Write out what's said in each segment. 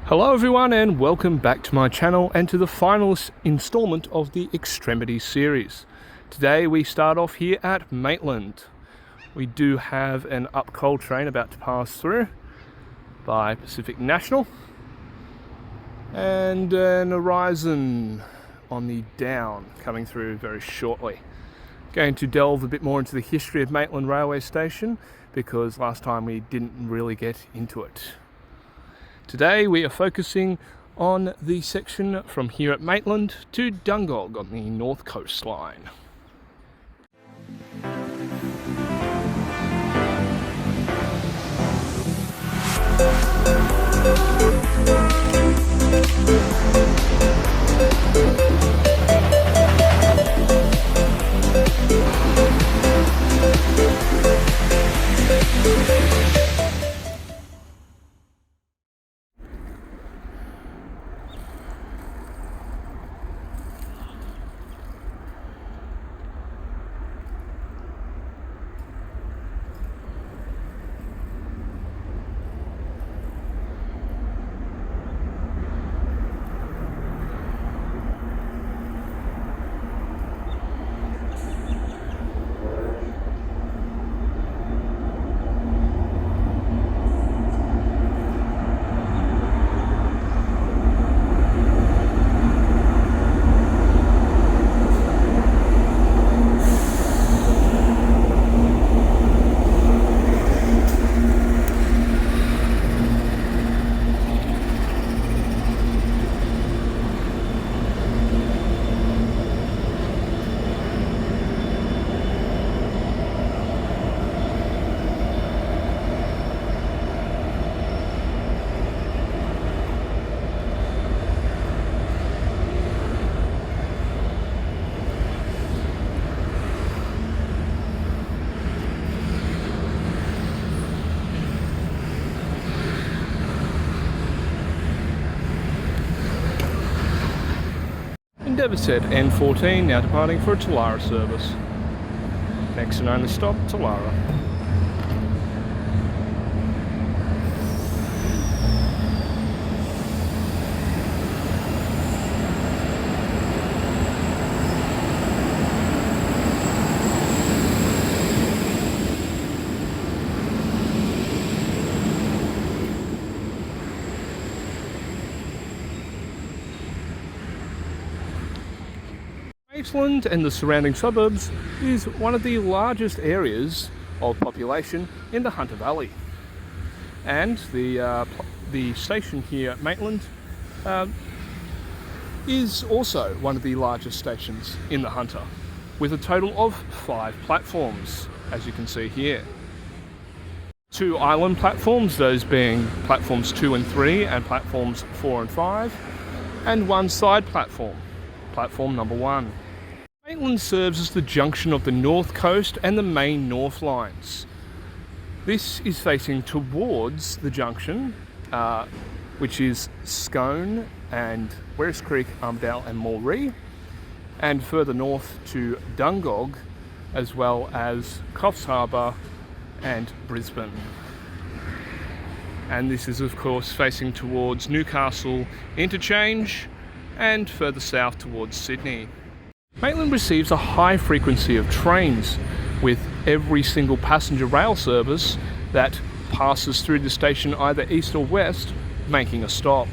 Hello everyone and welcome back to my channel and to the final installment of the Extremities series. Today we start off here at Maitland. We do have an up coal train about to pass through by Pacific National and an Horizon on the down coming through very shortly. Going to delve a bit more into the history of Maitland Railway Station because last time we didn't really get into it. Today we are focusing on the section from here at Maitland to Dungog on the north coastline. Devaset N14 now departing for a Telara service. Next and only stop, Telara. Maitland and the surrounding suburbs is one of the largest areas of population in the Hunter Valley, and the station here at Maitland is also one of the largest stations in the Hunter, with a total of 5 platforms, as you can see here. 2 island platforms, those being platforms 2 and 3 and platforms 4 and 5, and 1 side platform, platform number 1. Maitland serves as the junction of the North Coast and the main North lines. This is facing towards the junction, which is Scone and Werris Creek, Armidale and Moree, and further north to Dungog, as well as Coffs Harbour and Brisbane. And this is of course facing towards Newcastle Interchange and further south towards Sydney. Maitland receives a high frequency of trains, with every single passenger rail service that passes through the station either east or west making a stop.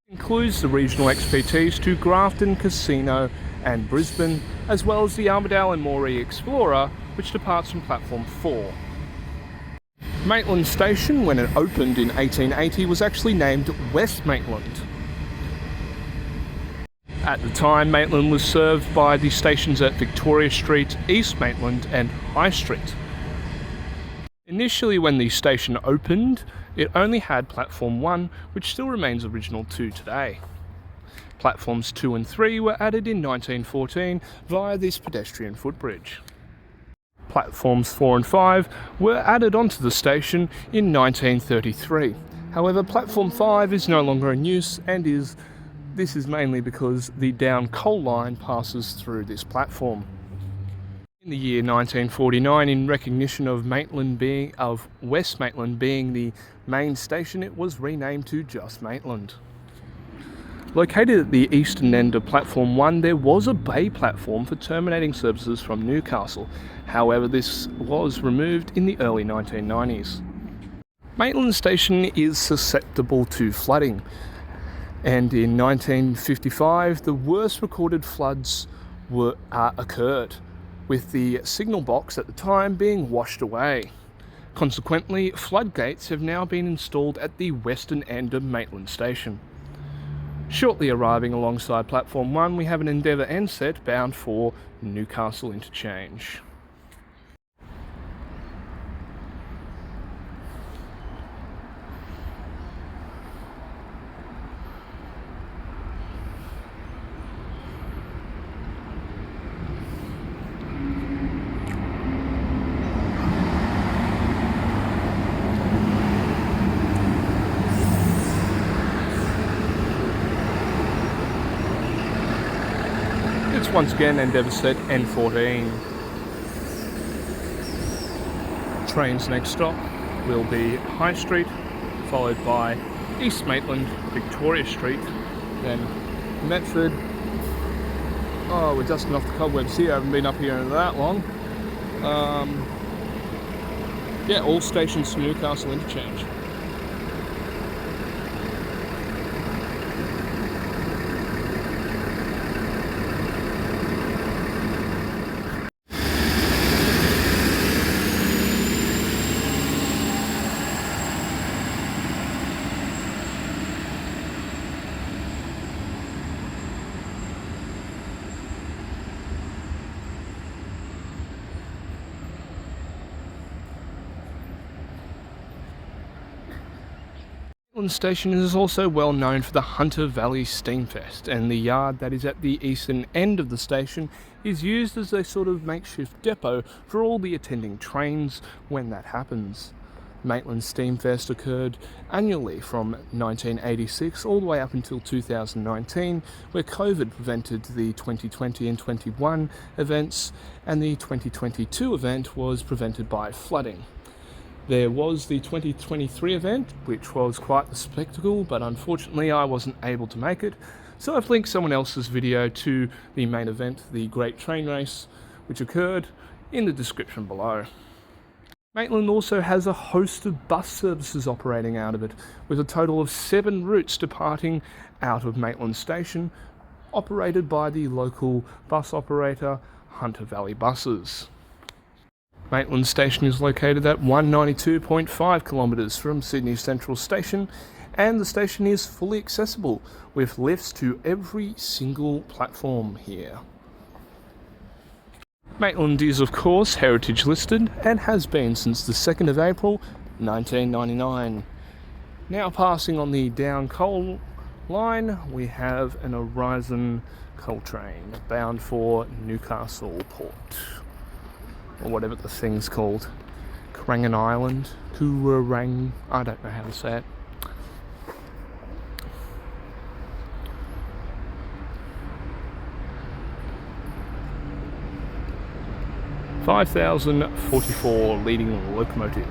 It includes the regional XPTs to Grafton, Casino and Brisbane, as well as the Armidale and Moree Explorer, which departs from platform 4. Maitland Station, when it opened in 1880, was actually named West Maitland. At the time, Maitland was served by the stations at Victoria Street, East Maitland and High Street. Initially, when the station opened, it only had platform 1, which still remains original to today. Platforms 2 and 3 were added in 1914 via this pedestrian footbridge. Platforms 4 and 5 were added onto the station in 1933. However, platform 5 is no longer in use and this is mainly because the down coal line passes through this platform. In In the year 1949, in recognition of West Maitland being the main station, it was renamed to just Maitland. Located at the eastern end of Platform 1, there was a bay platform for terminating services from Newcastle. However, this was removed in the early 1990s. Maitland Station is susceptible to flooding, and in 1955 the worst recorded floods occurred, with the signal box at the time being washed away. Consequently, floodgates have now been installed at the western end of Maitland Station. Shortly arriving alongside Platform 1, we have an Endeavour N-set bound for Newcastle Interchange. It's once again Endeavour set N14. Train's next stop will be High Street, followed by East Maitland, Victoria Street, then Metford. Oh, we're dusting off the cobwebs here, I haven't been up here in that long. Yeah, all stations to Newcastle Interchange. Maitland Station is also well known for the Hunter Valley Steamfest, and the yard that is at the eastern end of the station is used as a sort of makeshift depot for all the attending trains when that happens. Maitland Steamfest occurred annually from 1986 all the way up until 2019, where COVID prevented the 2020 and 21 events, and the 2022 event was prevented by flooding. There was the 2023 event, which was quite the spectacle, but unfortunately I wasn't able to make it, so I've linked someone else's video to the main event, the Great Train Race, which occurred, in the description below. Maitland also has a host of bus services operating out of it, with a total of 7 routes departing out of Maitland Station, operated by the local bus operator, Hunter Valley Buses. Maitland Station is located at 192.5 kilometres from Sydney Central Station, and the station is fully accessible with lifts to every single platform here. Maitland is of course heritage listed and has been since the 2nd of April 1999. Now passing on the down coal line, we have an Horizon coal train bound for Newcastle Port, or whatever the thing's called. Krangan Island, Kurarang, I don't know how to say it. (5,044) leading locomotive.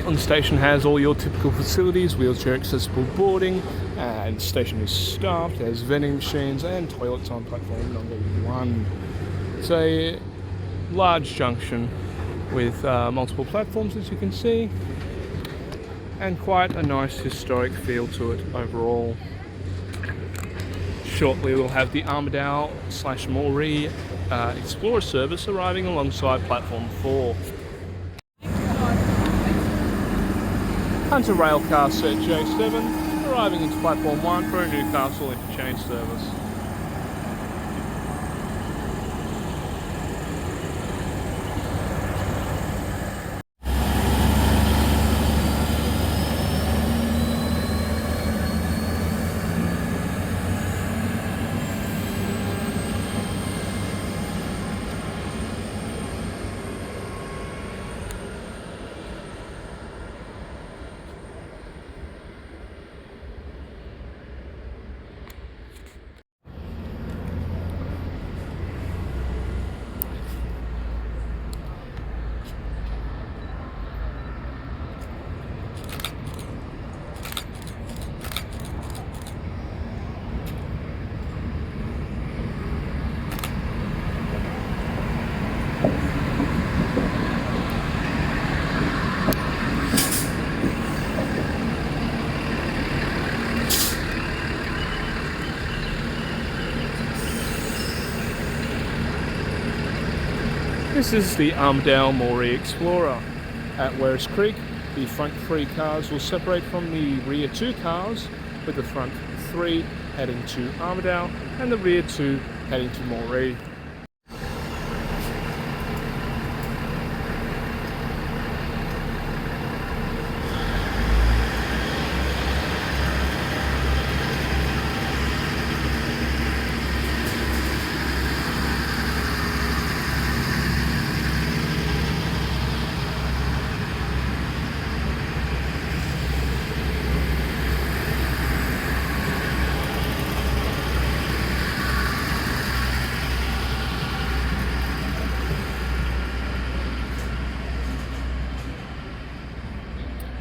Maitland station has all your typical facilities, wheelchair accessible boarding, and the station is staffed. There's vending machines and toilets on platform number 1. It's a large junction with multiple platforms, as you can see, and quite a nice historic feel to it overall. Shortly we'll have the Armadale/Moree Explorer service arriving alongside platform 4. Hunter Railcar set J7 arriving into platform 1 for a Newcastle interchange service. This is the Armadale/Moree Explorer. At Werris Creek, the front 3 cars will separate from the rear 2 cars, with the front 3 heading to Armadale and the rear 2 heading to Moree.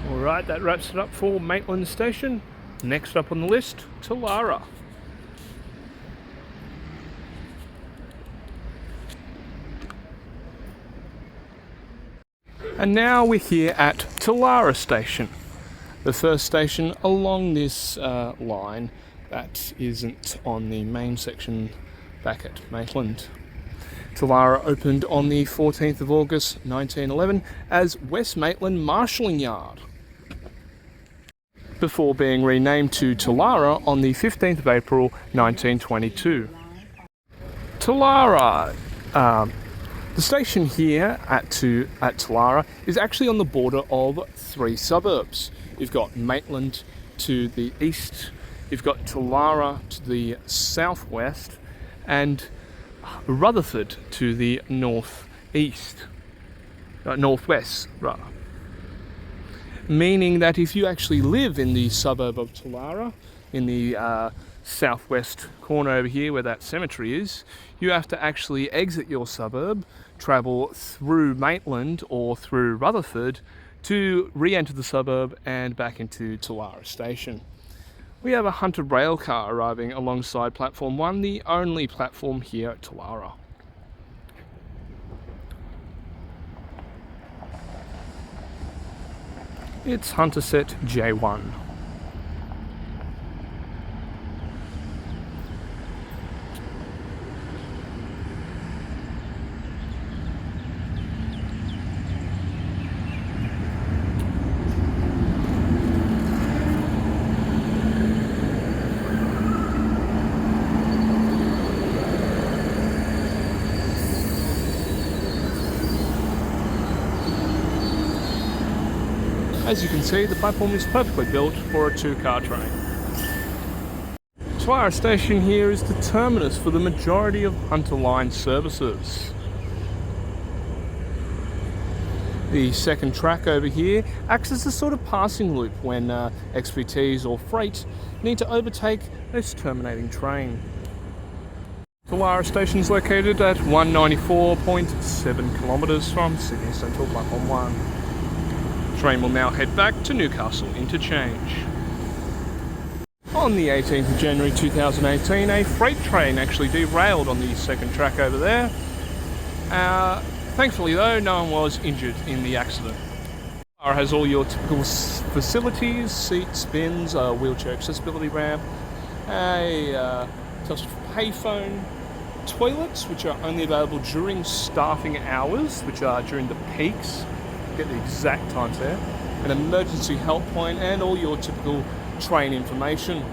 Alright, that wraps it up for Maitland Station. Next up on the list, Telara. And now we're here at Telara Station, the first station along this line that isn't on the main section back at Maitland. Telara opened on the 14th of August 1911 as West Maitland Marshalling Yard, before being renamed to Telara on the 15th of April 1922. Telara, the station here at Telara is actually on the border of 3 suburbs. You've got Maitland to the east, you've got Telara to the southwest, and Rutherford to the northwest, rather. Meaning that if you actually live in the suburb of Telara, in the southwest corner over here where that cemetery is, you have to actually exit your suburb, travel through Maitland or through Rutherford to re-enter the suburb and back into Telara Station. We have a Hunter Railcar arriving alongside platform 1, the only platform here at Telara. It's Hunter set J1. As you can see, the platform is perfectly built for a 2-car train. Telara Station here is the terminus for the majority of Hunter Line services. The second track over here acts as a sort of passing loop when XPTs or freight need to overtake this terminating train. Telara Station is located at 194.7 kilometres from Sydney Central Platform 1. train will now head back to Newcastle Interchange. On the 18th of January 2018, a freight train actually derailed on the second track over there. Thankfully though, no one was injured in the accident. It has all your typical facilities, seats, bins, a wheelchair accessibility ramp, a payphone, toilets which are only available during staffing hours, which are during the peaks, get the exact times there, an emergency help point, and all your typical train information,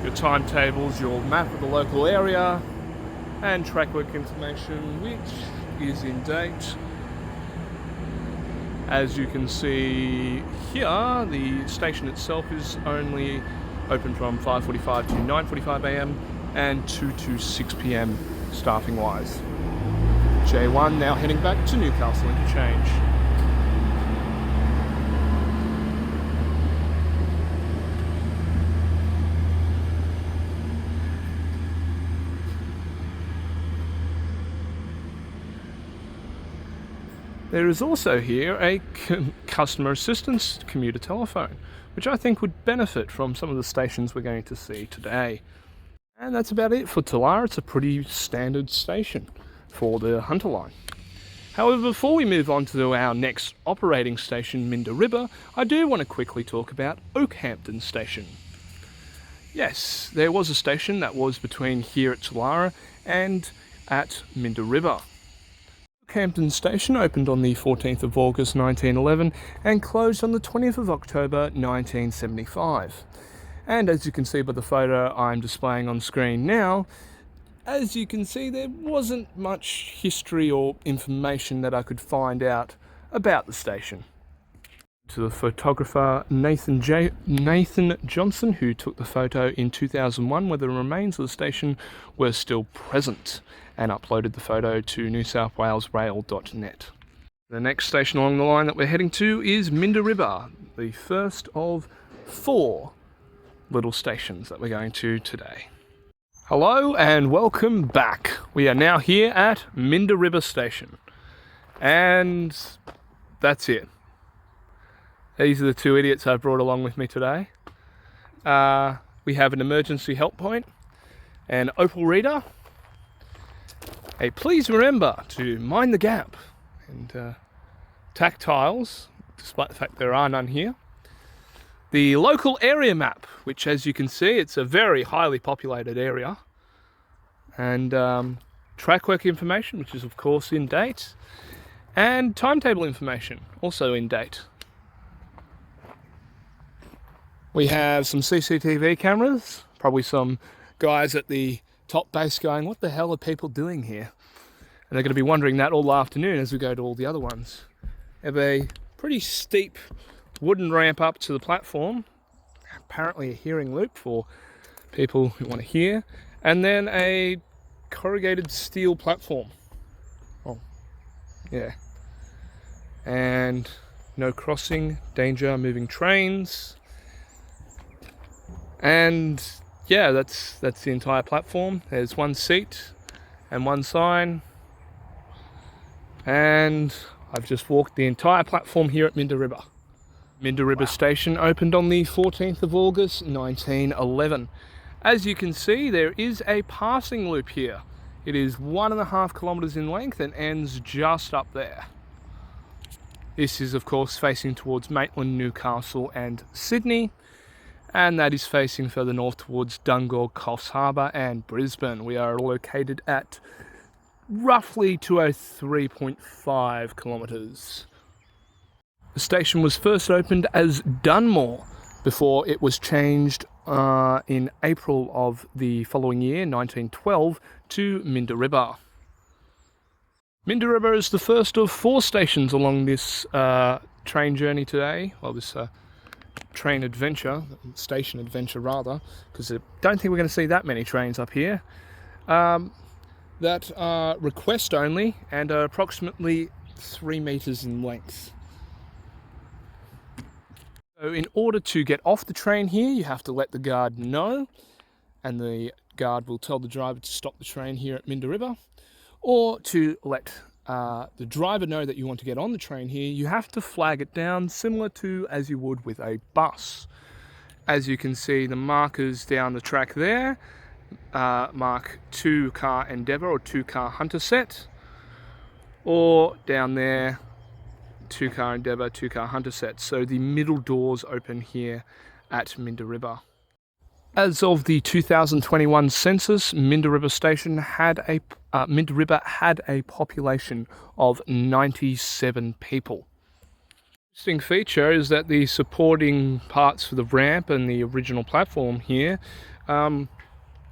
your timetables, your map of the local area, and track work information which is in date. As you can see here, the station itself is only open from 5:45 to 9:45 AM and 2 to 6 PM staffing wise. J1 now heading back to Newcastle Interchange. There is also here a customer assistance commuter telephone, which I think would benefit from some of the stations we're going to see today. And that's about it for Telara. It's a pretty standard station for the Hunter line. However, before we move on to our next operating station, Minda River, I do want to quickly talk about Oakhampton Station. Yes, there was a station that was between here at Telara and at Minda River. Oakhampton Station opened on the 14th of August 1911 and closed on the 20th of October 1975. And as you can see by the photo I'm displaying on screen now, as you can see there wasn't much history or information that I could find out about the station. To the photographer Nathan Johnson, who took the photo in 2001 where the remains of the station were still present, and uploaded the photo to newsouthwalesrail.net. The next station along the line that we're heading to is Minda River, the first of 4 little stations that we're going to today. Hello and welcome back. We are now here at Minda River Station, and that's it. These are the 2 idiots I've brought along with me today. We have an emergency help point, an Opal reader, a please remember to mind the gap, and tactiles, despite the fact there are none here. The local area map, which as you can see, it's a very highly populated area. And track work information, which is of course in date. And timetable information, also in date. We have some CCTV cameras, probably some guys at the top base going, what the hell are people doing here? And they're going to be wondering that all afternoon as we go to all the other ones. We have a pretty steep wooden ramp up to the platform, apparently a hearing loop for people who want to hear, and then a corrugated steel platform. Oh, yeah. And no crossing, danger, moving trains. And yeah, that's the entire platform. There's 1 seat and 1 sign. And I've just walked the entire platform here at Minda River. Minda River Station opened on the 14th of August 1911. As you can see, there is a passing loop here. It is 1.5 kilometres in length and ends just up there. This is of course facing towards Maitland, Newcastle and Sydney, and that is facing further north towards Dungog, Coffs Harbour and Brisbane. We are located at roughly 203.5 kilometres. The station was first opened as Dunmore before it was changed in April of the following year, 1912, to Minda River. Minda River is the first of 4 stations along this train journey today, well this train adventure, station adventure rather, because I don't think we're going to see that many trains up here, that are request only and are approximately 3 metres in length. So in order to get off the train here, you have to let the guard know, and the guard will tell the driver to stop the train here at Minda River, or to let the driver know that you want to get on the train here, you have to flag it down similar to as you would with a bus. As you can see, the markers down the track there mark 2-car Endeavour or 2-car Hunter set, or down there 2-car Endeavour, 2-car Hunter set. So the middle doors open here at Minda River. As of the 2021 census, Minda River Station had Minda River had a population of 97 people. Interesting feature is that the supporting parts for the ramp and the original platform here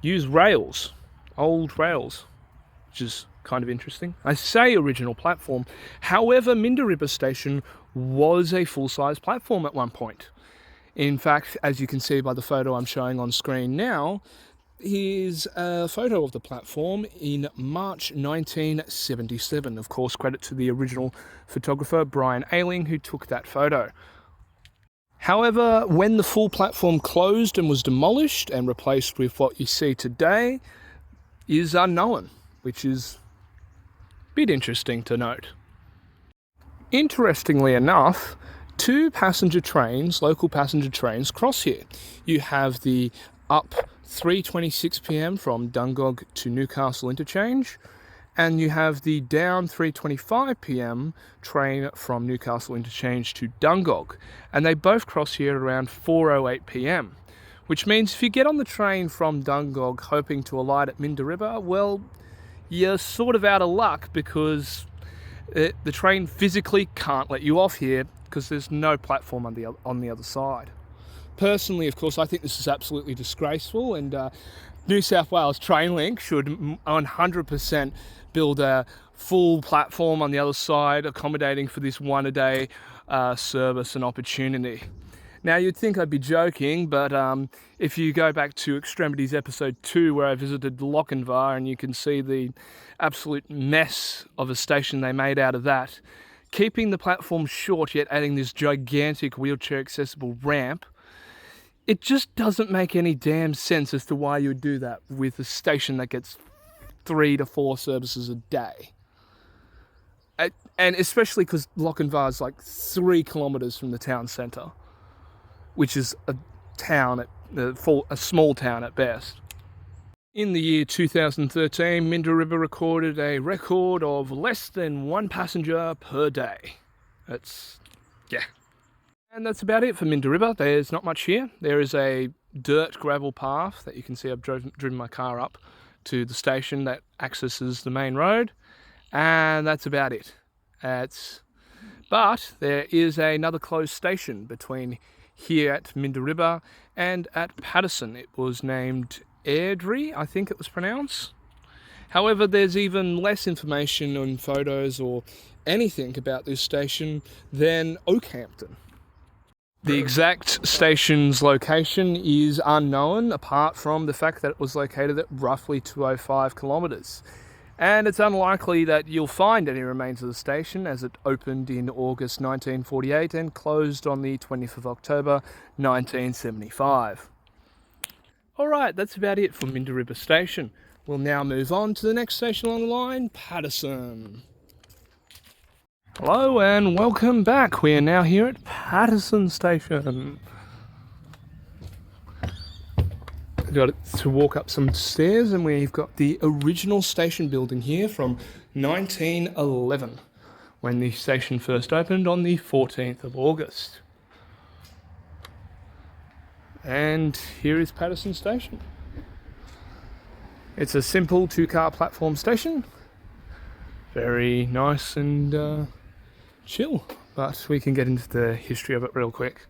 use rails, old rails, which is kind of interesting. I say original platform, however, Minda River Station was a full-size platform at one point. In fact, as you can see by the photo I'm showing on screen now, here's a photo of the platform in March 1977. Of course, credit to the original photographer, Brian Ayling, who took that photo. However, when the full platform closed and was demolished and replaced with what you see today is unknown, which is a bit interesting to note. Interestingly enough, 2 passenger trains, local passenger trains, cross here. You have the up 3:26 p.m. from Dungog to Newcastle interchange, and you have the down 3:25 p.m. train from Newcastle interchange to Dungog, and they both cross here around 4:08 p.m. Which means if you get on the train from Dungog hoping to alight at Minda River, well, you're sort of out of luck, because the train physically can't let you off here because there's no platform on the other side. Personally, of course, I think this is absolutely disgraceful, and New South Wales Trainlink should 100% build a full platform on the other side, accommodating for this one-a-day service and opportunity. Now, you'd think I'd be joking, but if you go back to Extremities episode 2, where I visited Lochinvar, and you can see the absolute mess of a station they made out of that, keeping the platform short yet adding this gigantic wheelchair accessible ramp, it just doesn't make any damn sense as to why you would do that with a station that gets 3 to 4 services a day. And especially because Lochinvar is like 3 kilometres from the town centre, which is a small town at best. In the year 2013, Minda River recorded a record of less than 1 passenger per day. And that's about it for Minda River. There's not much here. There is a dirt gravel path that you can see. I've driven my car up to the station that accesses the main road, and that's about it. But there is another closed station between here at Minda River and at Paterson. It was named Airdrie, I think it was pronounced. However, there's even less information on photos or anything about this station than Oakhampton. The exact station's location is unknown, apart from the fact that it was located at roughly 205 kilometres. And it's unlikely that you'll find any remains of the station, as it opened in August 1948 and closed on the 20th of October 1975. Alright, that's about it for Minda River Station. We'll now move on to the next station along the line, Paterson. Hello and welcome back. We are now here at Paterson Station. Got to walk up some stairs, and we've got the original station building here from 1911, when the station first opened on the 14th of August. And here is Paterson Station. It's a simple 2-car platform station. Very nice and chill, but we can get into the history of it real quick.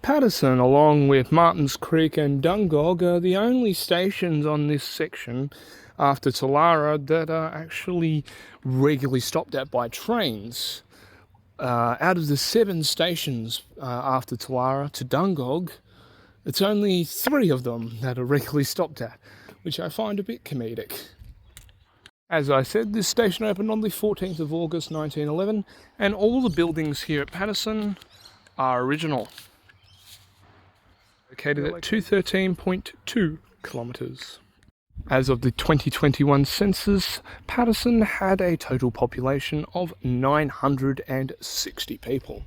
Paterson, along with Martins Creek and Dungog, are the only stations on this section after Telara that are actually regularly stopped at by trains. Out of the 7 stations after Telara to Dungog, it's only 3 of them that are regularly stopped at, which I find a bit comedic. As I said, this station opened on the 14th of August 1911, and all the buildings here at Paterson are original. Located at 213.2 kilometres. As of the 2021 census, Paterson had a total population of 960 people.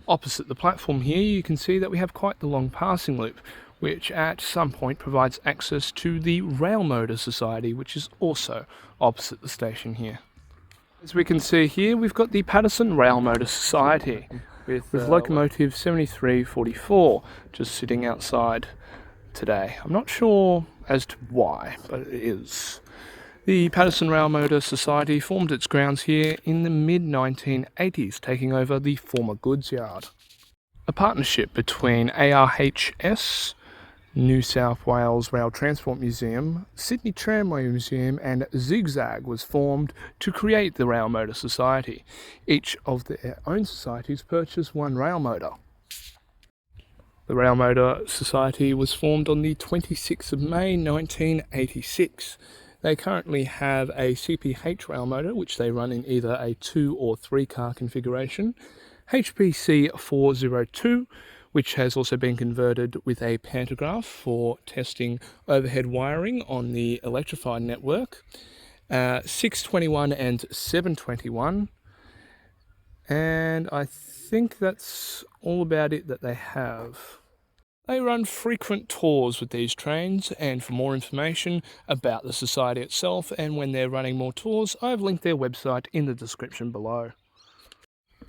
Opposite the platform here, you can see that we have quite the long passing loop, which at some point provides access to the Rail Motor Society, which is also opposite the station here. As we can see here, we've got the Paterson Rail Motor Society with locomotive 7344 just sitting outside today. I'm not sure as to why, but it is. The Paterson Rail Motor Society formed its grounds here in the mid-1980s, taking over the former goods yard. A partnership between ARHS, New South Wales Rail Transport Museum, Sydney Tramway Museum and Zigzag was formed to create the Rail Motor Society. Each of their own societies purchased one rail motor. The Rail Motor Society was formed on the 26th of May 1986. They currently have a CPH rail motor, which they run in either a 2 or 3 car configuration, HPC 402, which has also been converted with a pantograph for testing overhead wiring on the electrified network, 621 and 721, and I think that's all about it that they have. They run frequent tours with these trains, and for more information about the society itself and when they're running more tours, I've linked their website in the description below.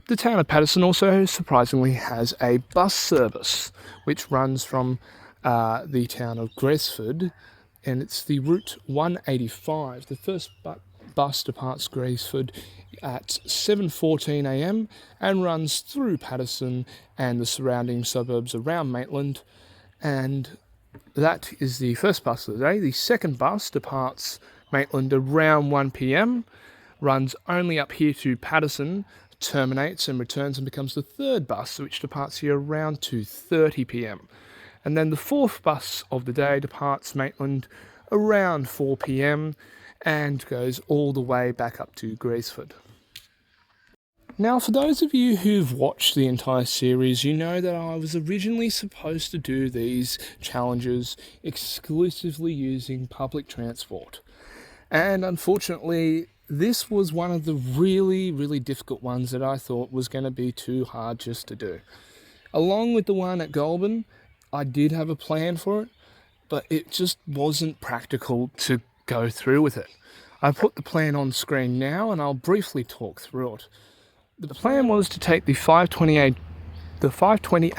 The town of Paterson also surprisingly has a bus service which runs from the town of Gresford, and it's the Route 185. The first bus departs Gresford at 7:14 a.m. and runs through Paterson and the surrounding suburbs around Maitland, and that is the first bus of the day. The second bus departs Maitland around 1 p.m, runs only up here to Paterson, terminates and returns and becomes the third bus, which departs here around 2:30 p.m. And then the fourth bus of the day departs Maitland around 4 p.m. and goes all the way back up to Gresford. Now, for those of you who've watched the entire series, you know that I was originally supposed to do these challenges exclusively using public transport. And unfortunately, this was one of the really difficult ones that I thought was going to be too hard just to do. Along with the one at Goulburn, I did have a plan for it, but it just wasn't practical to go through with it. I put the plan on screen now and I'll briefly talk through it. The plan was to take the 5:20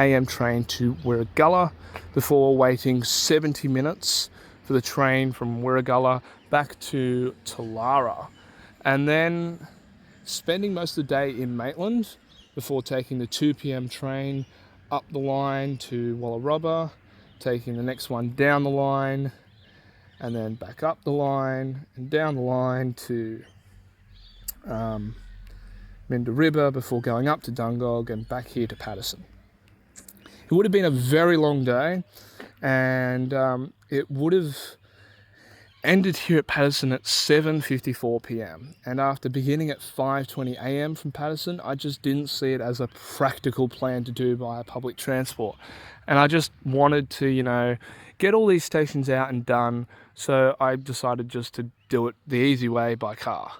a.m. train to Wearagalla before waiting 70 minutes for the train from Wearagalla back to Telara, and then spending most of the day in Maitland before taking the 2 p.m. train up the line to Wallarobba, taking the next one down the line, and then back up the line and down the line to Minda River before going up to Dungog and back here to Paterson. It would have been a very long day, and it would have ended here at Paterson at 7:54 p.m. And after beginning at 5:20 a.m. from Paterson, I just didn't see it as a practical plan to do via public transport. And I just wanted to, get all these stations out and done, so I decided just to do it the easy way by car.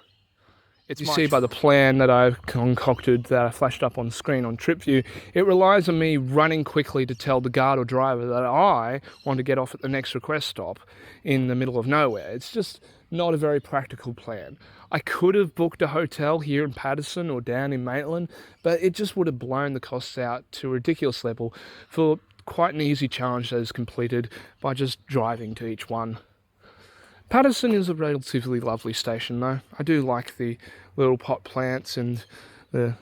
You see by the plan that I've concocted that I flashed up on screen on Trip View, it relies on me running quickly to tell the guard or driver that I want to get off at the next request stop in the middle of nowhere. It's just not a very practical plan. I could have booked a hotel here in Paterson or down in Maitland, but it just would have blown the costs out to a ridiculous level for quite an easy challenge that is completed by just driving to each one. Paterson is a relatively lovely station though. I do like the little pot plants and the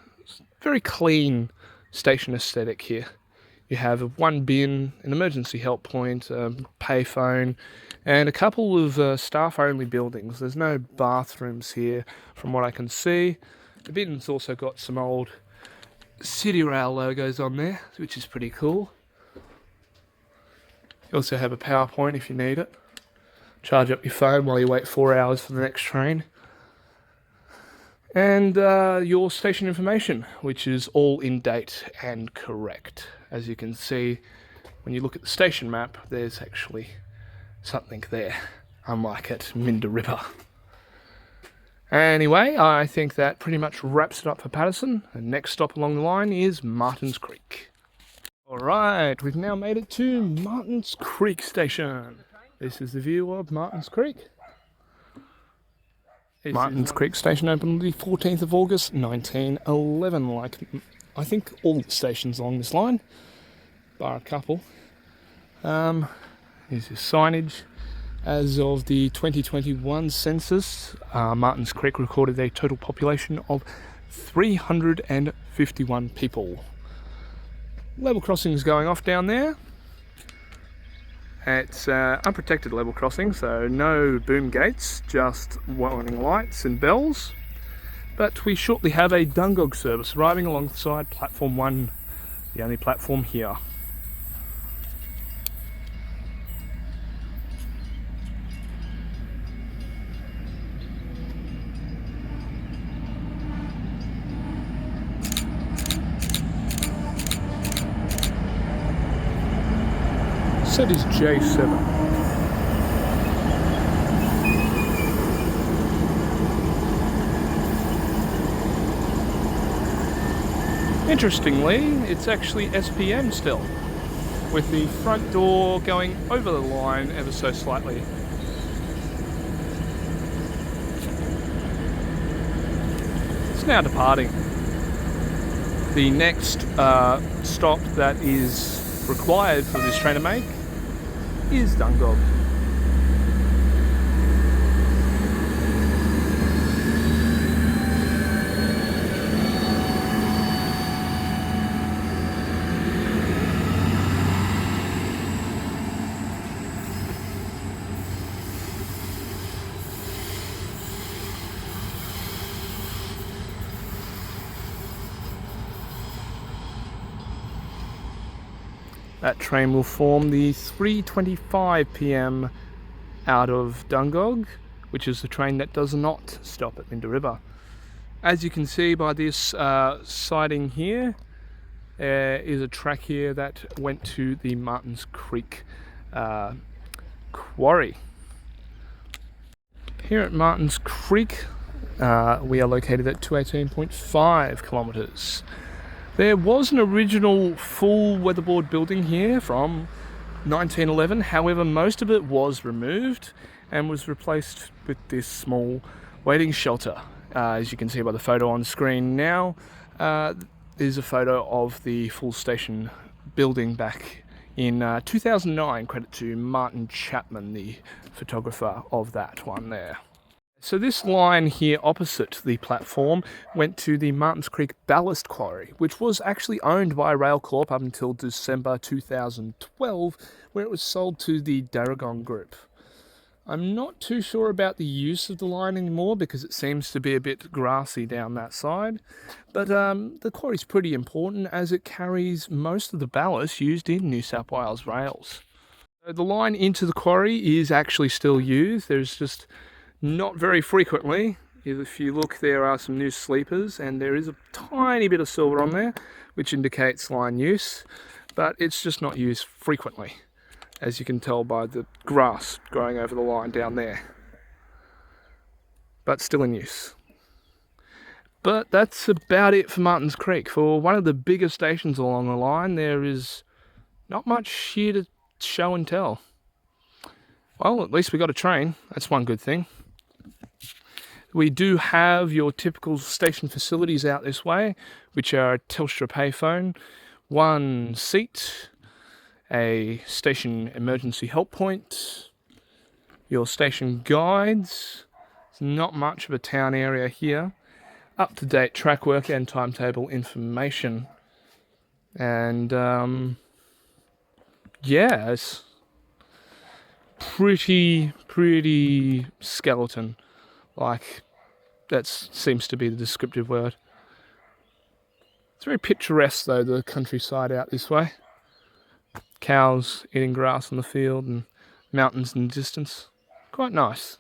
very clean station aesthetic here. You have one bin, an emergency help point, a payphone, and a couple of staff-only buildings. There's no bathrooms here from what I can see. The bin's also got some old City Rail logos on there, which is pretty cool. You also have a power point if you need it. Charge up your phone while you wait 4 hours for the next train. And your station information, which is all in date and correct. As you can see, when you look at the station map, there's actually something there, unlike at Minda River. Anyway, I think that pretty much wraps it up for Paterson. The next stop along the line is Martins Creek. Alright, we've now made it to Martins Creek Station. This is the view of Martins Creek. Martins Creek Station opened the 14th of August 1911, like I think all the stations along this line, bar a couple. Here's your signage. As of the 2021 census, Martins Creek recorded a total population of 351 people. Level crossings going off down there. It's unprotected level crossing, so no boom gates, just warning lights and bells. But we shortly have a Dungog service arriving alongside platform 1, the only platform here. Set is J7. Interestingly, it's actually SPM still, with the front door going over the line ever so slightly. It's now departing. The next stop that is required for this train to make is Dungog. That train will form the 3:25 p.m. out of Dungog, which is the train that does not stop at Minda River. As you can see by this siding here, there is a track here that went to the Martins Creek quarry. Here at Martins Creek, we are located at 218.5 kilometres. There was an original full weatherboard building here from 1911, however most of it was removed and was replaced with this small waiting shelter. As you can see by the photo on screen now, is a photo of the full station building back in 2009, credit to Martin Chapman, the photographer of that one there. So this line here opposite the platform went to the Martins Creek Ballast Quarry, which was actually owned by Rail Corp up until December 2012, where it was sold to the Dungog Group. I'm not too sure about the use of the line anymore because it seems to be a bit grassy down that side, but the quarry is pretty important as it carries most of the ballast used in New South Wales rails. So the line into the quarry is actually still used. There's just not very frequently. If you look, there are some new sleepers and there is a tiny bit of silver on there, which indicates line use, but it's just not used frequently, as you can tell by the grass growing over the line down there. But still in use. But that's about it for Martins Creek. For one of the bigger stations along the line, there is not much here to show and tell. Well, at least we got a train. That's one good thing. We do have your typical station facilities out this way, which are a Telstra payphone, one seat, a station emergency help point, your station guides. It's not much of a town area here. Up-to-date track work and timetable information. And yeah, it's pretty skeleton. Like, that seems to be the descriptive word. It's very picturesque though, the countryside out this way. Cows eating grass on the field and mountains in the distance. Quite nice.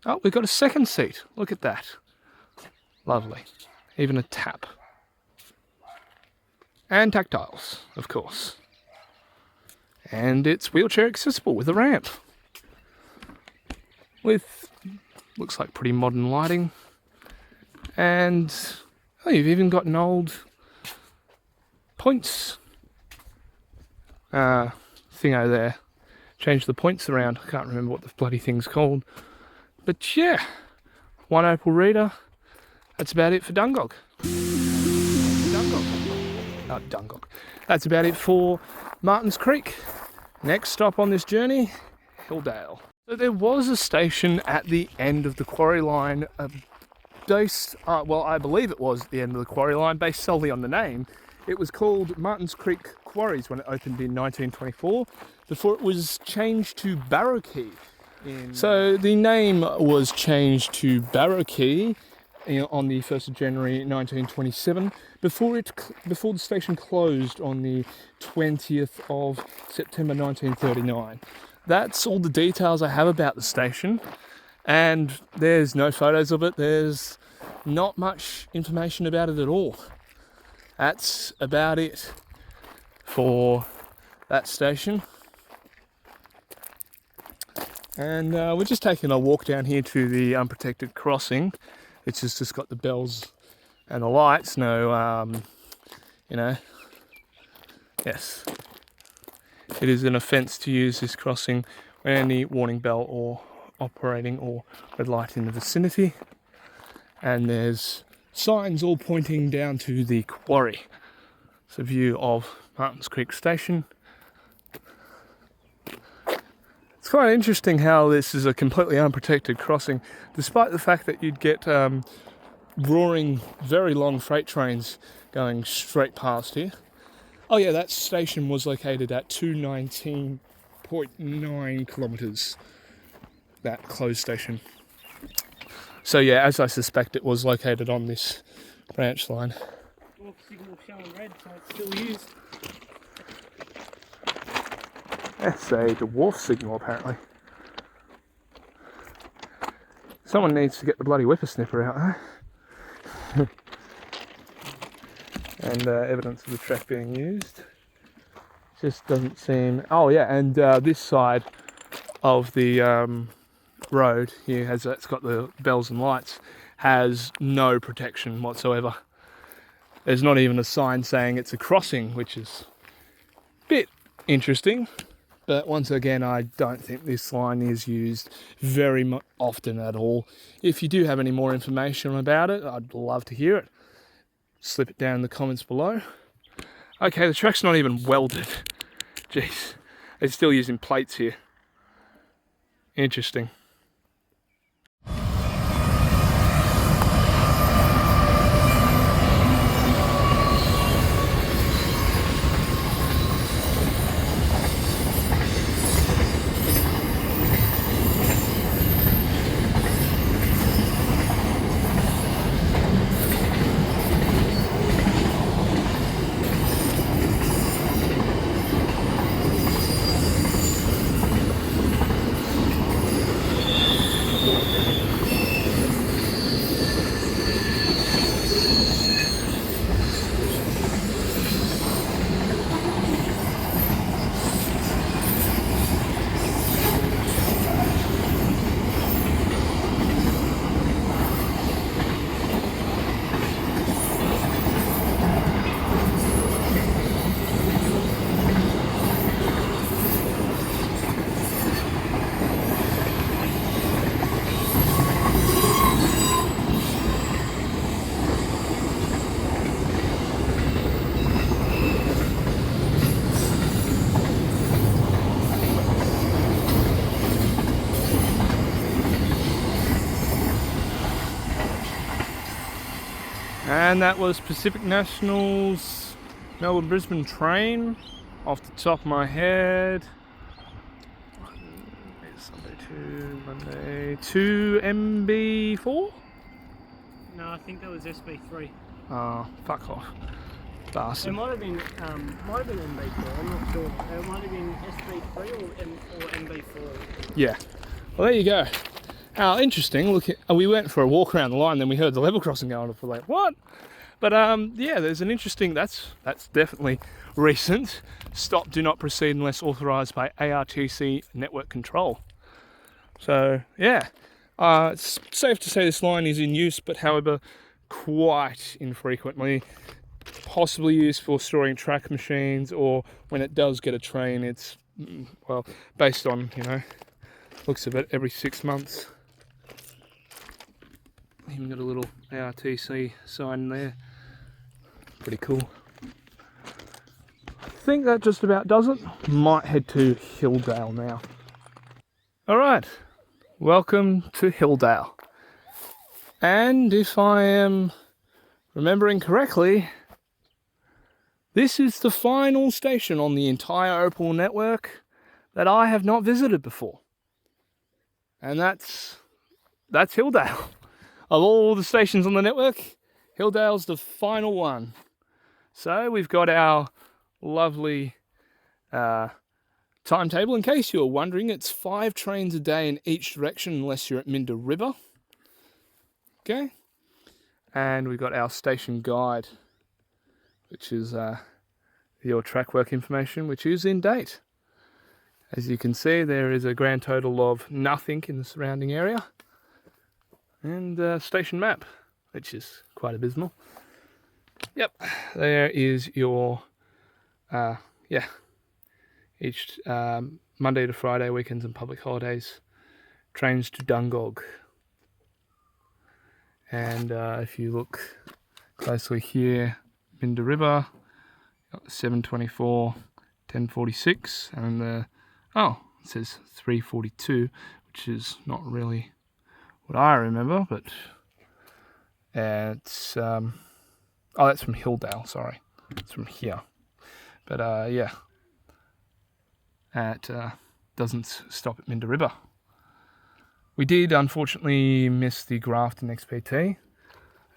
Oh, we've got a second seat. Look at that. Lovely. Even a tap. And tactiles, of course. And it's wheelchair accessible with a ramp. With, looks like pretty modern lighting. And, oh, you've even got an old points thingo there. Change the points around. I can't remember what the bloody thing's called. But yeah, one Opal reader. That's about it for Dungog. Dungog. That's about it for Martins Creek. Next stop on this journey, Hilldale. So there was a station at the end of the quarry line based, well, I believe it was the end of the quarry line, based solely on the name. It was called Martins Creek Quarries when it opened in 1924, before it was changed to Barrowkey. So the name was changed to Barrowkey on the 1st of January 1927, before the station closed on the 20th of September 1939. That's all the details I have about the station, and there's no photos of it. There's not much information about it at all. That's about it for that station. And we're just taking a walk down here to the unprotected crossing. It's just got the bells and the lights. No, yes. It is an offence to use this crossing when any warning bell or operating or red light in the vicinity. And there's signs all pointing down to the quarry. It's a view of Martins Creek Station. It's quite interesting how this is a completely unprotected crossing, despite the fact that you'd get roaring, very long freight trains going straight past here. Oh yeah, that station was located at 219.9 kilometres, that closed station. So yeah, as I suspect, it was located on this branch line. Dwarf signal showing red, so it's still used. That's a dwarf signal, apparently. Someone needs to get the bloody whippersnipper out, huh? And evidence of the track being used. Just doesn't seem... Oh yeah, and this side of the road here, it's got the bells and lights, has no protection whatsoever. There's not even a sign saying it's a crossing, which is a bit interesting. But once again, I don't think this line is used very often at all. If you do have any more information about it, I'd love to hear it. Slip it down in the comments below. Okay, the track's not even welded. Jeez, they're still using plates here. Interesting. And that was Pacific National's Melbourne-Brisbane train, off the top of my head. Monday, 2 MB4? No, I think that was SB3. Oh, fuck off. Bastard. It might have been MB4, I'm not sure. It might have been SB3 or MB4. Yeah. Well, there you go. How interesting. Look, we went for a walk around the line, then we heard the level crossing going off. We're like, what? But yeah, there's an interesting, that's definitely recent. Stop, do not proceed unless authorised by ARTC network control. So yeah, it's safe to say this line is in use, but however, quite infrequently. Possibly used for storing track machines, or when it does get a train, it's, well, based on, you know, looks of it, every 6 months. Even got a little ARTC sign there. Pretty cool. I think that just about does it. Might head to Hilldale now. Alright, welcome to Hilldale. And if I am remembering correctly, this is the final station on the entire Opal network that I have not visited before. And that's Hilldale. Of all the stations on the network, Hilldale's the final one. So we've got our lovely timetable. In case you're wondering, it's 5 trains a day in each direction unless you're at Minda River. Okay. And we've got our station guide, which is your track work information, which is in date. As you can see, there is a grand total of nothing in the surrounding area. And station map, which is quite abysmal. Yep, there is your, each Monday to Friday, weekends and public holidays, trains to Dungog. And if you look closely here, Minda River, 7:24, 10:46, and it says 3:42, which is not really what I remember, but it's that's from Hilldale, sorry, it's from here. But yeah, it doesn't stop at Minda River. We did unfortunately miss the Grafton XPT.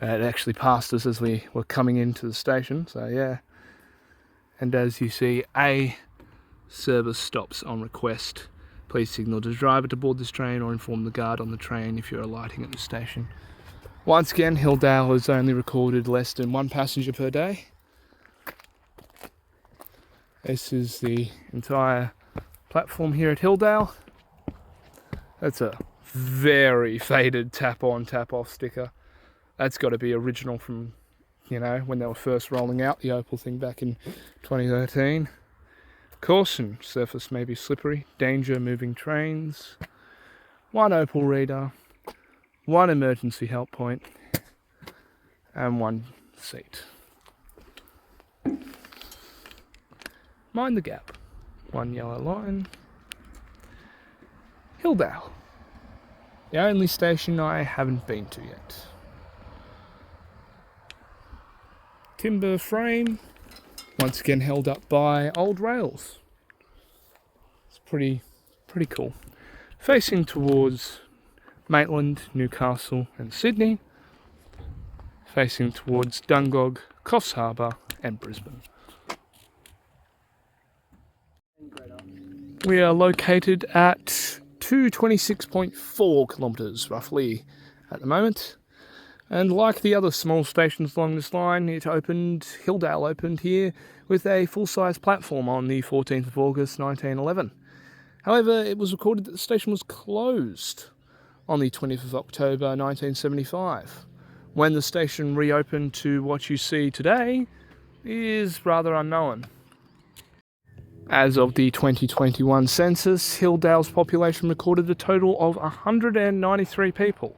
It actually passed us as we were coming into the station, so yeah. And as you see, a service stops on request. Please signal to the driver to board this train or inform the guard on the train if you're alighting at the station. Once again, Hilldale has only recorded less than 1 passenger per day. This is the entire platform here at Hilldale. That's a very faded tap-on, tap-off sticker. That's got to be original from, you know, when they were first rolling out the Opal thing back in 2013. Caution, surface may be slippery, danger moving trains, 1 Opal reader, 1 emergency help point, and 1 seat. Mind the gap, 1 yellow line. Hilldale, the only station I haven't been to yet. Timber frame, once again held up by old rails. It's pretty cool. Facing towards Maitland, Newcastle and Sydney. Facing towards Dungog, Coffs Harbour and Brisbane. We are located at 226.4 kilometres roughly at the moment. And like the other small stations along this line, Hilldale opened here with a full-size platform on the 14th of August 1911. However, it was recorded that the station was closed on the 20th of October 1975. When the station reopened to what you see today is rather unknown. As of the 2021 census, Hilldale's population recorded a total of 193 people.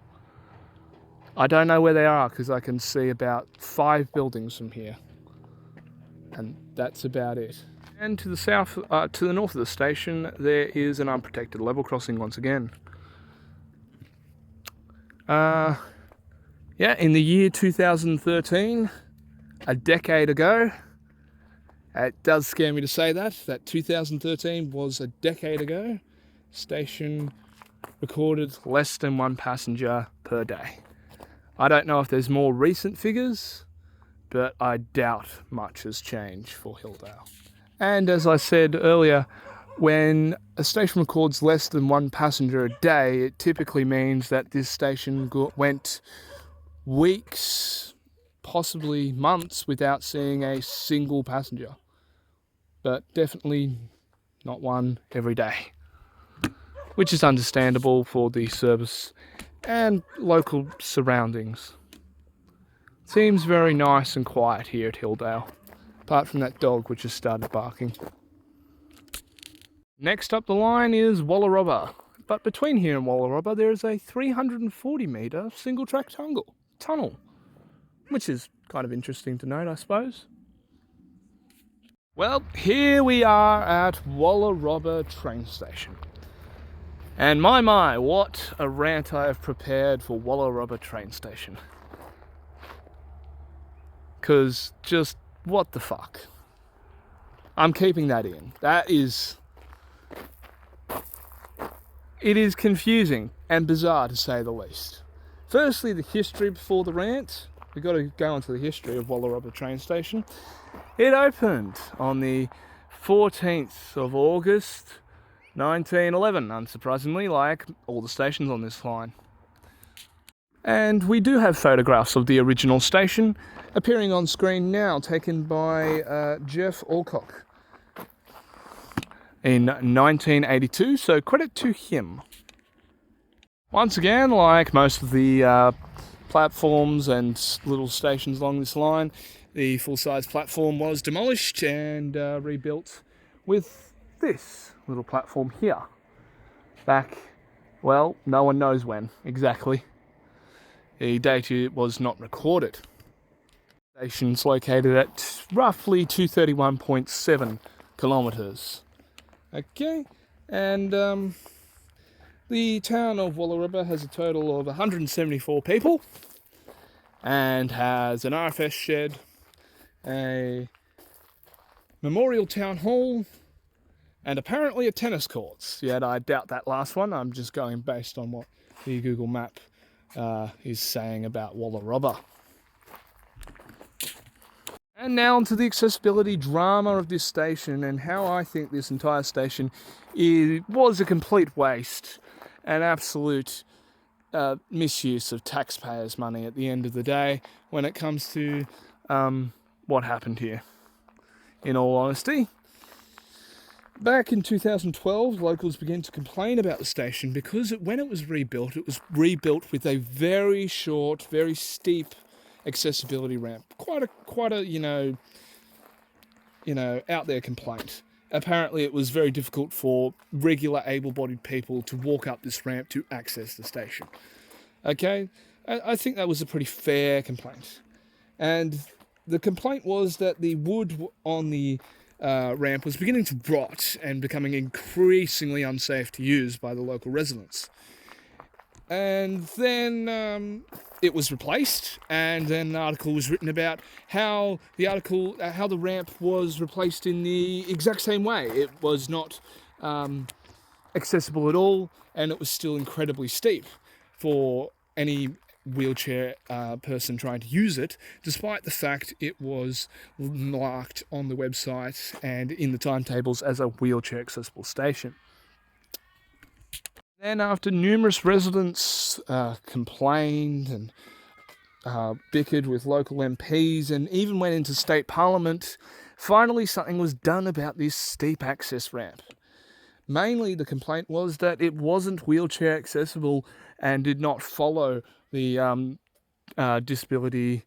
I don't know where they are because I can see about 5 buildings from here, and that's about it. And to the south, to the north of the station, there is an unprotected level crossing once again. Yeah, in the year 2013, a decade ago, it does scare me to say that 2013 was a decade ago, station recorded less than 1 passenger per day. I don't know if there's more recent figures, but I doubt much has changed for Hilldale. And as I said earlier, when a station records less than 1 passenger a day, it typically means that this station went weeks, possibly months without seeing a single passenger, but definitely not one every day, which is understandable for the service and local surroundings. Seems very nice and quiet here at Hilldale, apart from that dog which has started barking. Next up the line is Walla Rubber, but between here and Wallarobba there is a 340 metre single track tunnel, which is kind of interesting to note, I suppose. Well, here we are at Walla Rubber train station. And my, what a rant I have prepared for Walla Rubber train station. Because just, what the fuck? I'm keeping that in. It is confusing and bizarre to say the least. Firstly, the history before the rant. We've got to go into the history of Walla Rubber train station. It opened on the 14th of August 1911, unsurprisingly, like all the stations on this line. And we do have photographs of the original station appearing on screen now, taken by Jeff Alcock in 1982, so credit to him. Once again, like most of the platforms and little stations along this line, the full-size platform was demolished and rebuilt with this little platform here. Back, well, no one knows when exactly. The date was not recorded. The station's located at roughly 231.7 kilometres. Okay, and the town of Wallarobba has a total of 174 people and has an RFS shed, a memorial town hall, and apparently a tennis courts. Yet I doubt that last one. I'm just going based on what the Google map is saying about Wallarobba. And now onto the accessibility drama of this station and how I think this entire station was a complete waste, an absolute misuse of taxpayers' money at the end of the day when it comes to what happened here. In all honesty, back in 2012, locals began to complain about the station because when it was rebuilt with a very short, very steep accessibility ramp. Quite a out there complaint. Apparently it was very difficult for regular able-bodied people to walk up this ramp to access the station. Okay, I think that was a pretty fair complaint. And the complaint was that the wood on the ramp was beginning to rot and becoming increasingly unsafe to use by the local residents. And then it was replaced, and then an article was written about how the ramp was replaced in the exact same way. It was not accessible at all, and it was still incredibly steep for any wheelchair person trying to use it, despite the fact it was marked on the website and in the timetables as a wheelchair accessible station. Then, after numerous residents complained and bickered with local MPs and even went into state parliament, finally something was done about this steep access ramp. Mainly the complaint was that it wasn't wheelchair accessible and did not follow the disability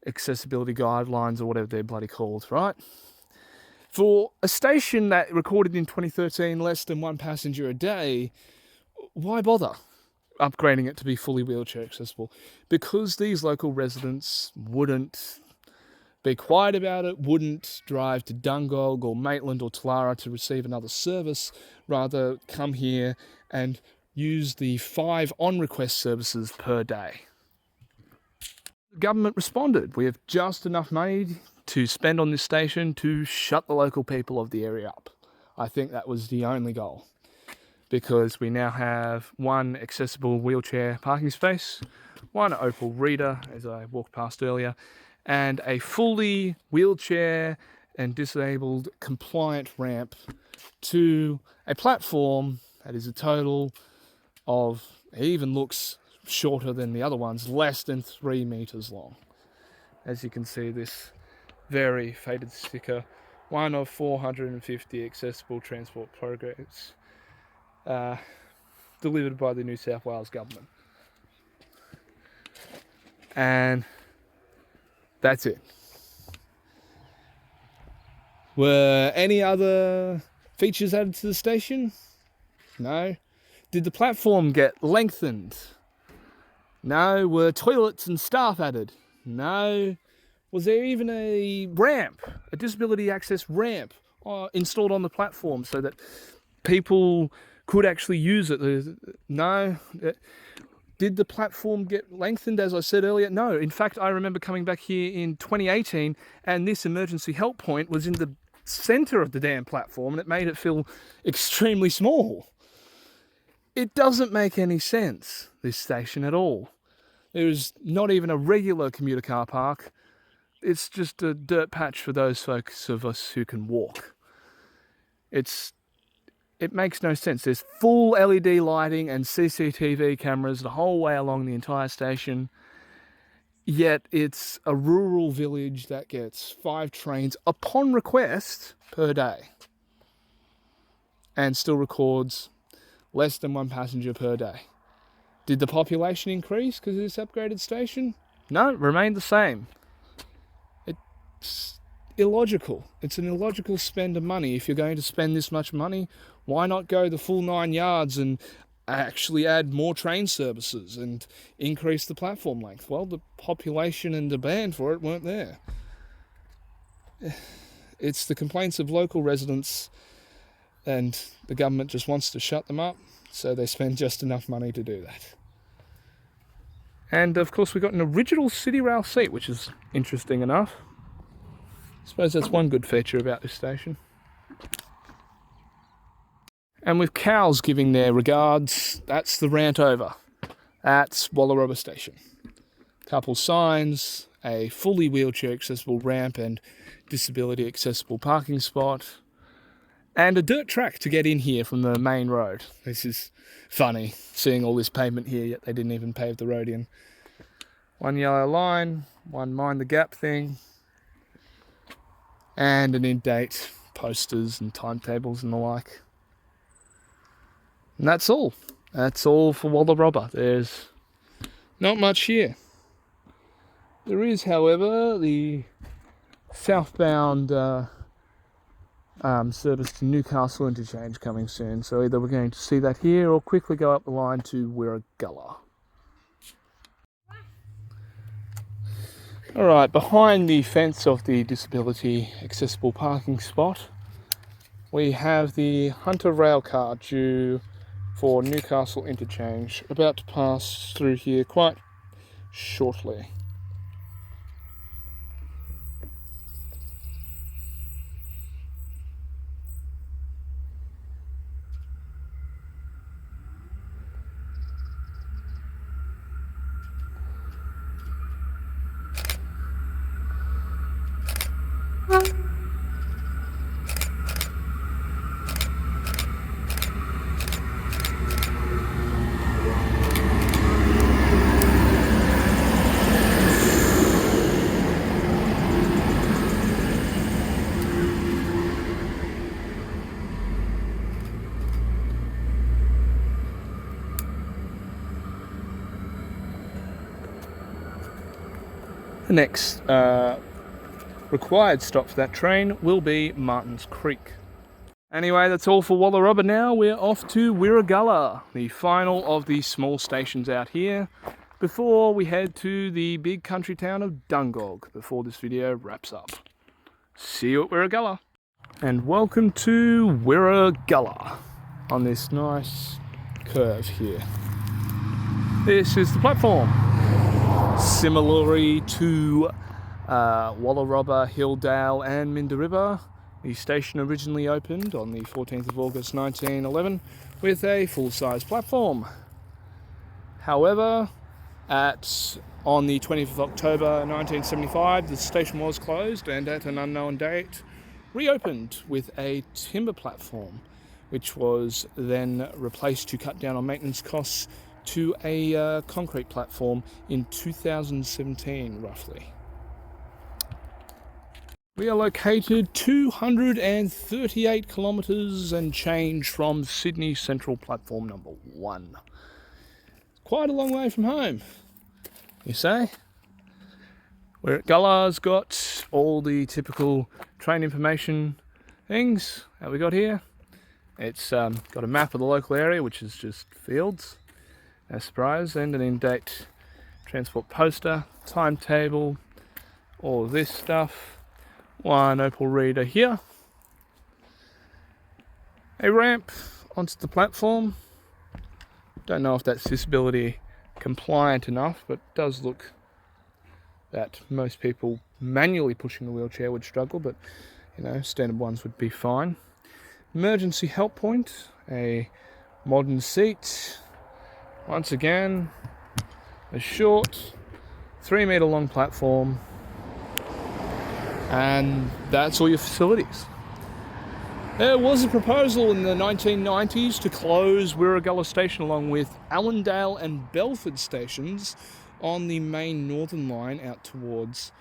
accessibility guidelines or whatever they're bloody called, right? For a station that recorded in 2013 less than one passenger a day, why bother upgrading it to be fully wheelchair accessible? Because these local residents wouldn't be quiet about it, wouldn't drive to Dungog or Maitland or Telara to receive another service, rather come here and use the 5 on-request services per day. The government responded, we have just enough money to spend on this station to shut the local people of the area up. I think that was the only goal, because we now have one accessible wheelchair parking space, one Opal reader, as I walked past earlier, and a fully wheelchair and disabled compliant ramp to a platform that is a total of, it even looks shorter than the other ones, less than 3 meters long. As you can see, this very faded sticker, one of 450 accessible transport programs delivered by the New South Wales government. And that's it. Were any other features added to the station? No. Did the platform get lengthened? No. Were toilets and staff added? No. Was there even a ramp, a disability access ramp installed on the platform so that people could actually use it? No. Did the platform get lengthened, as I said earlier? No. In fact, I remember coming back here in 2018 and this emergency help point was in the centre of the damn platform and it made it feel extremely small. It doesn't make any sense, this station, at all. There is not even a regular commuter car park. It's just a dirt patch for those folks of us who can walk. It makes no sense. There's full LED lighting and CCTV cameras the whole way along the entire station. Yet it's a rural village that gets 5 trains upon request per day. And still records less than 1 passenger per day. Did the population increase because of this upgraded station? No, it remained the same. It's illogical. It's an illogical spend of money. If you're going to spend this much money, why not go the full 9 yards and actually add more train services and increase the platform length? Well, the population and demand for it weren't there. It's the complaints of local residents, and the government just wants to shut them up, so they spend just enough money to do that. And of course we got an original City Rail seat, which is interesting enough. I suppose that's one good feature about this station. And with cows giving their regards, that's the rant over. That's Wallarobba station. Couple signs, a fully wheelchair accessible ramp and disability accessible parking spot, and a dirt track to get in here from the main road. This is funny, seeing all this pavement here, yet they didn't even pave the road in. One yellow line, one mind the gap thing, and an in-date posters and timetables and the like. And that's all. That's all for Wallarobba. There's not much here. There is, however, the southbound service to Newcastle interchange coming soon. So either we're going to see that here or quickly go up the line to Wearagalla. Alright, behind the fence of the disability accessible parking spot, we have the Hunter railcar due for Newcastle interchange, about to pass through here quite shortly. The next required stop for that train will be Martins Creek. Anyway, that's all for Wallarobba now. We're off to Wearagalla, the final of the small stations out here, before we head to the big country town of Dungog, before this video wraps up. See you at Wearagalla. And welcome to Wearagalla on this nice curve here. This is the platform. Similarly to Wallarobba, Hilldale and Minda River, the station originally opened on the 14th of August 1911 with a full-size platform. However, on the 20th of October 1975, the station was closed and at an unknown date reopened with a timber platform, which was then replaced to cut down on maintenance costs to a concrete platform in 2017, roughly. We are located 238 kilometres and change from Sydney Central Platform number 1. Quite a long way from home, you say? Wearagalla's got all the typical train information things that we got here. It's got a map of the local area, which is just fields, no surprise, and an in-date transport poster, timetable, all of this stuff. One Opal reader here. A ramp onto the platform. Don't know if that's disability compliant enough, but it does look that most people manually pushing a wheelchair would struggle, but you know, standard ones would be fine. Emergency help point, a modern seat. Once again, a short 3-metre long platform, and that's all your facilities. There was a proposal in the 1990s to close Wearagalla station along with Allendale and Belford stations on the main northern line out towards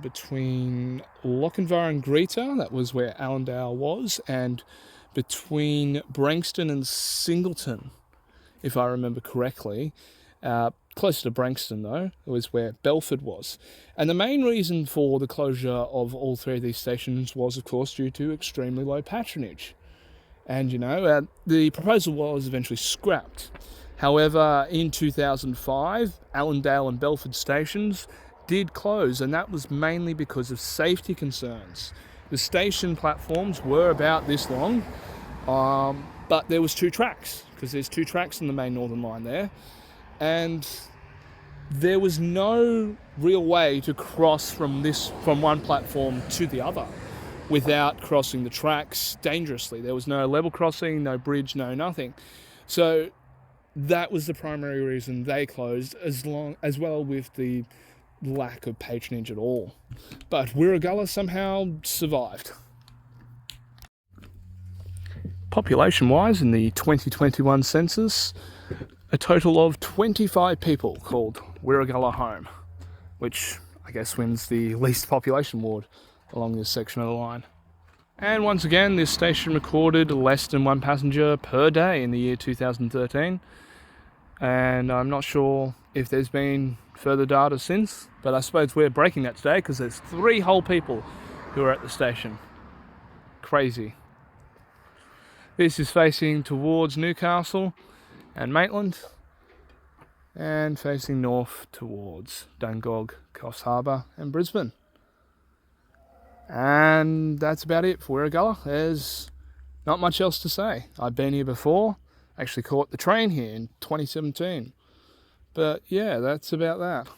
between Lochinvar and Greta, that was where Allendale was, and between Branxton and Singleton, if I remember correctly. Closer to Branxton, though, was where Belford was. And the main reason for the closure of all 3 of these stations was, of course, due to extremely low patronage. And, you know, the proposal was eventually scrapped. However, in 2005, Allendale and Belford stations did close, and that was mainly because of safety concerns. The station platforms were about this long, but there was 2 tracks, because there's 2 tracks in the main northern line there. And there was no real way to cross from one platform to the other without crossing the tracks dangerously. There was no level crossing, no bridge, no nothing. So that was the primary reason they closed, as well with the lack of patronage at all. But Wearagalla somehow survived. Population-wise, in the 2021 census, a total of 25 people called Wearagalla home, which I guess wins the least population ward along this section of the line. And once again, this station recorded less than 1 passenger per day in the year 2013. And I'm not sure if there's been further data since, but I suppose we're breaking that today because there's 3 whole people who are at the station. Crazy. This is facing towards Newcastle and Maitland, and facing north towards Dungog, Coffs Harbour and Brisbane. And that's about it for Wearagalla. There's not much else to say. I've been here before, actually caught the train here in 2017. But yeah, that's about that.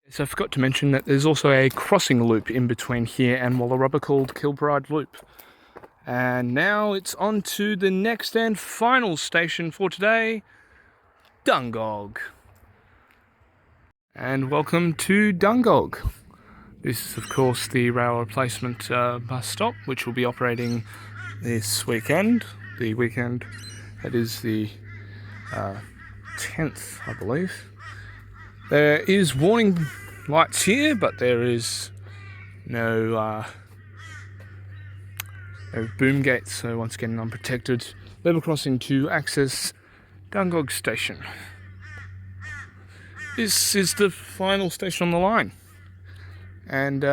So I forgot to mention that there's also a crossing loop in between here and Walla Rubber called Kilbride Loop. And now it's on to the next and final station for today, Dungog. And welcome to Dungog. This is, of course, the rail replacement bus stop, which will be operating this weekend. The weekend, that is the 10th, I believe. There is warning lights here, but there is no boom gates, so once again unprotected level crossing to access Dungog station. This is the final station on the line, and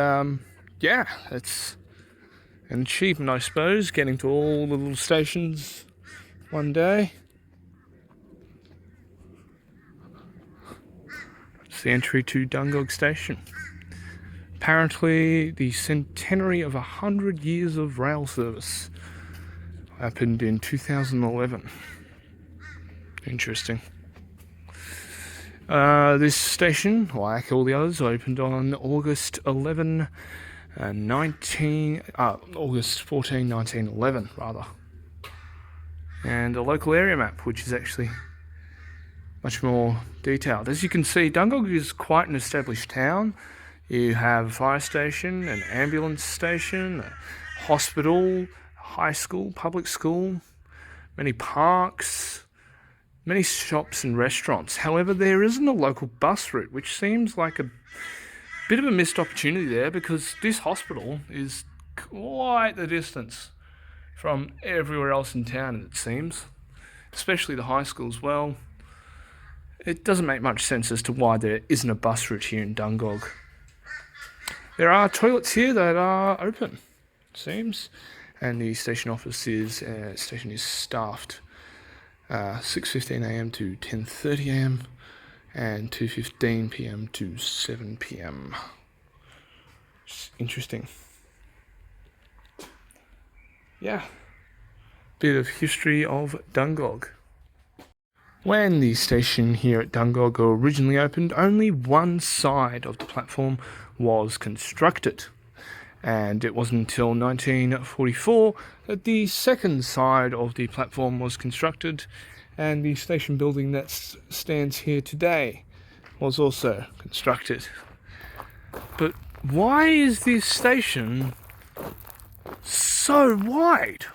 yeah, it's an achievement, I suppose, getting to all the little stations one day. It's the entry to Dungog station. Apparently, the centenary of 100 years of rail service happened in 2011. Interesting. This station, like all the others, opened on August 14, 1911, rather. And a local area map, which is actually much more detailed. As you can see, Dungog is quite an established town. You have a fire station, an ambulance station, a hospital, high school, public school, many parks, many shops and restaurants. However, there isn't a local bus route, which seems like a Bit of a missed opportunity there because this hospital is quite the distance from everywhere else in town, it seems, especially the high school as well. It doesn't make much sense as to why there isn't a bus route here in Dungog. There are toilets here that are open, it seems, and the station office station is staffed 6:15 a.m. to 10:30 a.m. and 2:15 p.m. to 7 p.m. It's interesting. Yeah, bit of history of Dungog. When the station here at Dungog originally opened, only one side of the platform was constructed. And it wasn't until 1944 that the second side of the platform was constructed, and the station building that stands here today was also constructed. But why is this station so wide?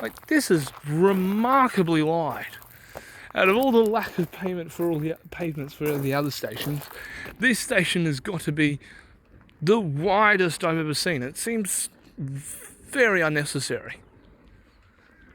Like, this is remarkably wide. Out of all the lack of pavements for all the other stations, this station has got to be the widest I've ever seen. It seems very unnecessary.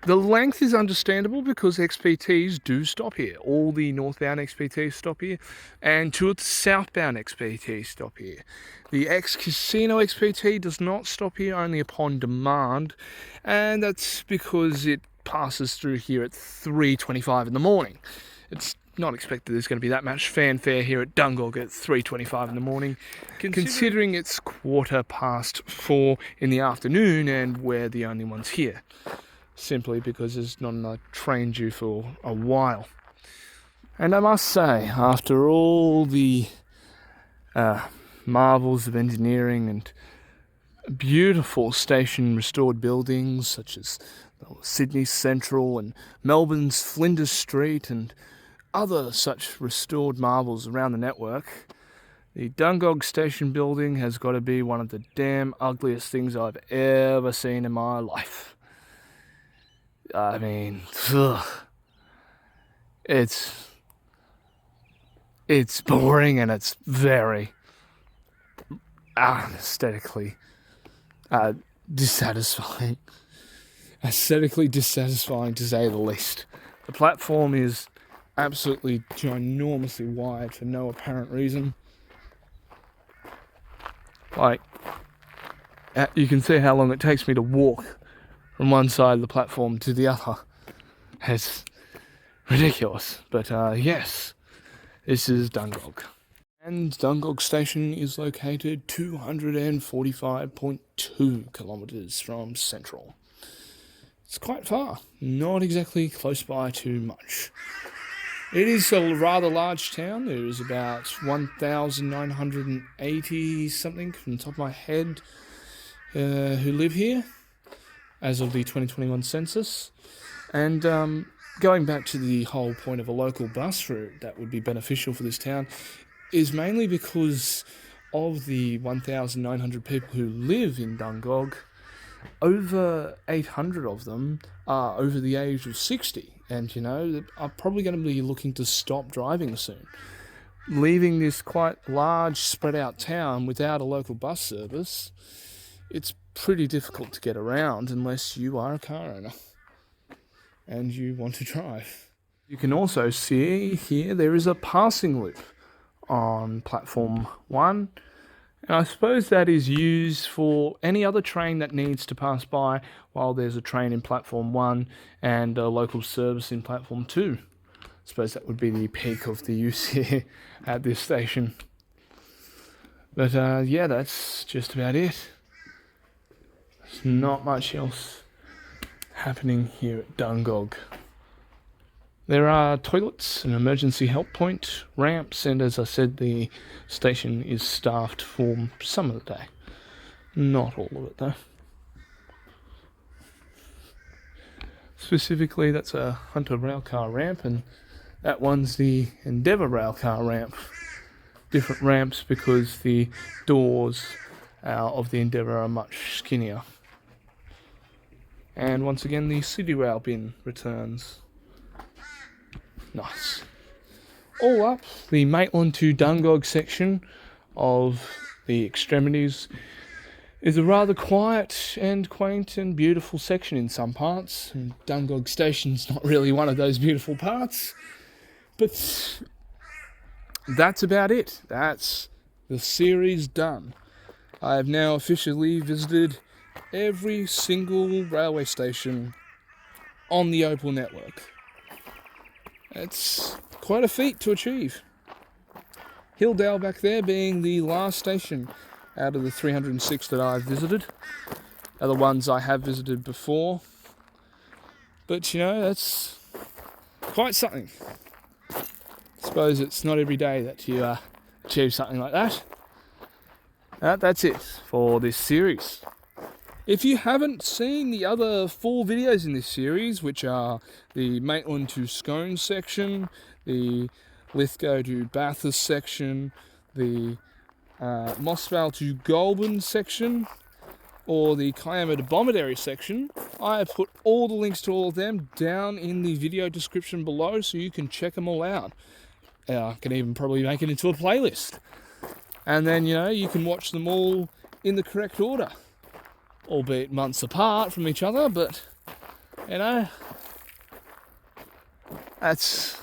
The length is understandable because XPTs do stop here. All the northbound XPTs stop here, and two of the southbound XPTs stop here. The ex-casino XPT does not stop here, only upon demand, and that's because it passes through here at 3:25 in the morning. It's not expected there's going to be that much fanfare here at Dungog at 3:25 in the morning, considering it's 4:15 in the afternoon and we're the only ones here, simply because there's not a train due for a while. And I must say, after all the marvels of engineering and beautiful station restored buildings such as Sydney Central and Melbourne's Flinders Street and other such restored marvels around the network, the Dungog station building has got to be one of the damn ugliest things I've ever seen in my life. I mean, it's boring and it's very aesthetically dissatisfying. Aesthetically dissatisfying, to say the least. The platform is absolutely ginormously wide for no apparent reason. Like, you can see how long it takes me to walk from one side of the platform to the other. It's ridiculous. But yes, this is Dungog. And Dungog Station is located 245.2 kilometres from Central. It's quite far, not exactly close by too much. It is a rather large town. There is about 1,980 something from the top of my head who live here as of the 2021 census. And going back to the whole point of a local bus route that would be beneficial for this town is mainly because of the 1,900 people who live in Dungog. Over 800 of them are over the age of 60 and, are probably going to be looking to stop driving soon. Leaving this quite large spread out town without a local bus service, it's pretty difficult to get around unless you are a car owner and you want to drive. You can also see here there is a passing loop on platform 1. And I suppose that is used for any other train that needs to pass by while there's a train in platform 1 and a local service in platform 2. I suppose that would be the peak of the use here at this station. But yeah, that's just about it. There's not much else happening here at Dungog. There are toilets, an emergency help point, ramps, and as I said, the station is staffed for some of the day. Not all of it, though. Specifically, that's a Hunter railcar ramp, and that one's the Endeavour railcar ramp. Different ramps because the doors of the Endeavour are much skinnier. And once again, the City Rail bin returns. Nice. All up, the Maitland to Dungog section of the Extremities is a rather quiet and quaint and beautiful section in some parts. And Dungog Station's not really one of those beautiful parts, but that's about it. That's the series done. I have now officially visited every single railway station on the Opal network. It's quite a feat to achieve. Hilldale back there being the last station out of the 306 that I've visited. Are the ones I have visited before. But you know, that's quite something. I suppose it's not every day that you achieve something like that. That's it for this series. If you haven't seen the other 4 videos in this series, which are the Maitland to Scone section, the Lithgow to Bathurst section, the Mossvale to Goulburn section, or the Kiama to Bomaderry section, I have put all the links to all of them down in the video description below so you can check them all out. I can even probably make it into a playlist. And then, you know, you can watch them all in the correct order. Albeit months apart from each other, but, you know, that's...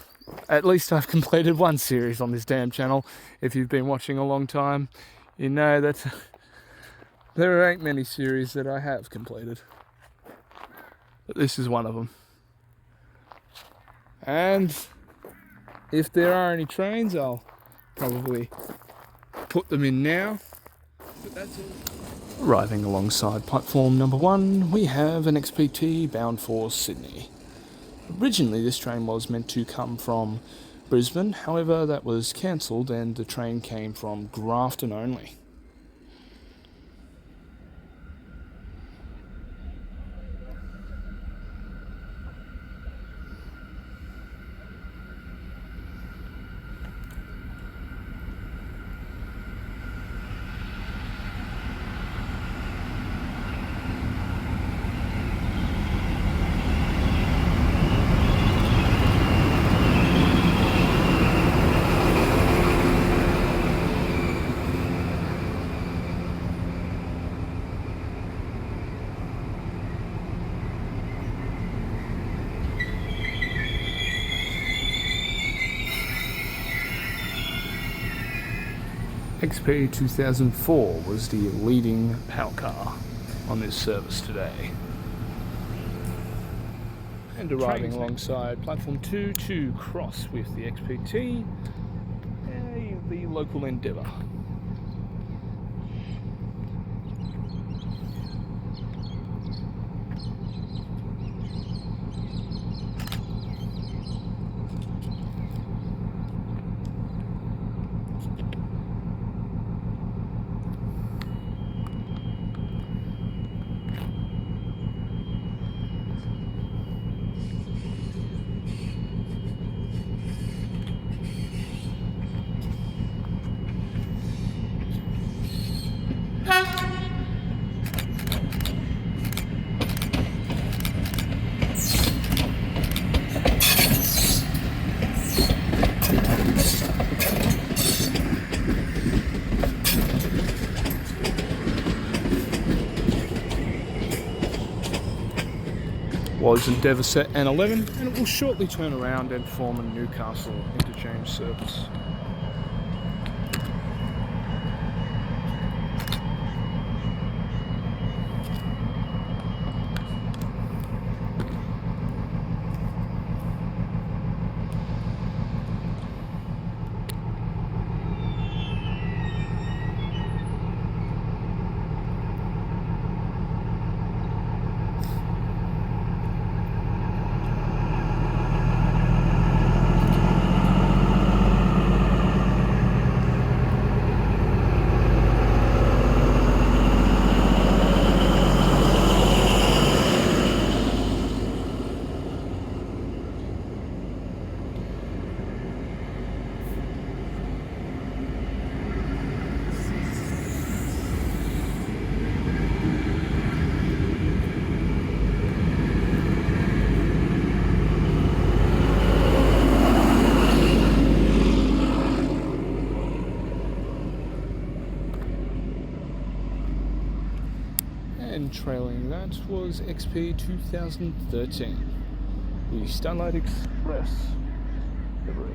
At least I've completed one series on this damn channel. If you've been watching a long time, you know that there ain't many series that I have completed. But this is one of them. And if there are any trains, I'll probably put them in now. But that's all. Arriving alongside platform number 1, we have an XPT bound for Sydney. Originally this train was meant to come from Brisbane, however that was cancelled and the train came from Grafton only. XP 2004 was the leading power car on this service today. And arriving alongside platform 2 to cross with the XPT, the local Endeavour. Was Endeavour set N11, and it will shortly turn around and form a Newcastle interchange service. and trailing that was XP 2013, the Starlight Express livery.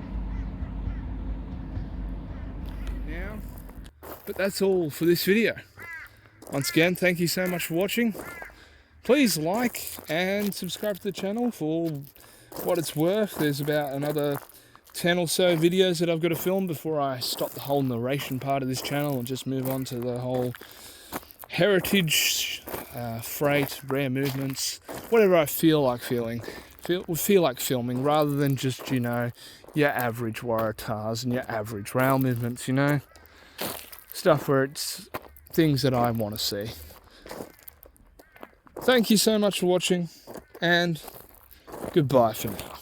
Now, but that's all for this video. Once again, thank you so much for watching. Please like and subscribe to the channel for what it's worth. There's about another 10 or so videos that I've got to film before I stop the whole narration part of this channel and just move on to the whole heritage, freight, rare movements, whatever I feel like filming, rather than just, you know, your average Waratahs and your average rail movements, you know, stuff where it's things that I want to see. Thank you so much for watching, and goodbye for now.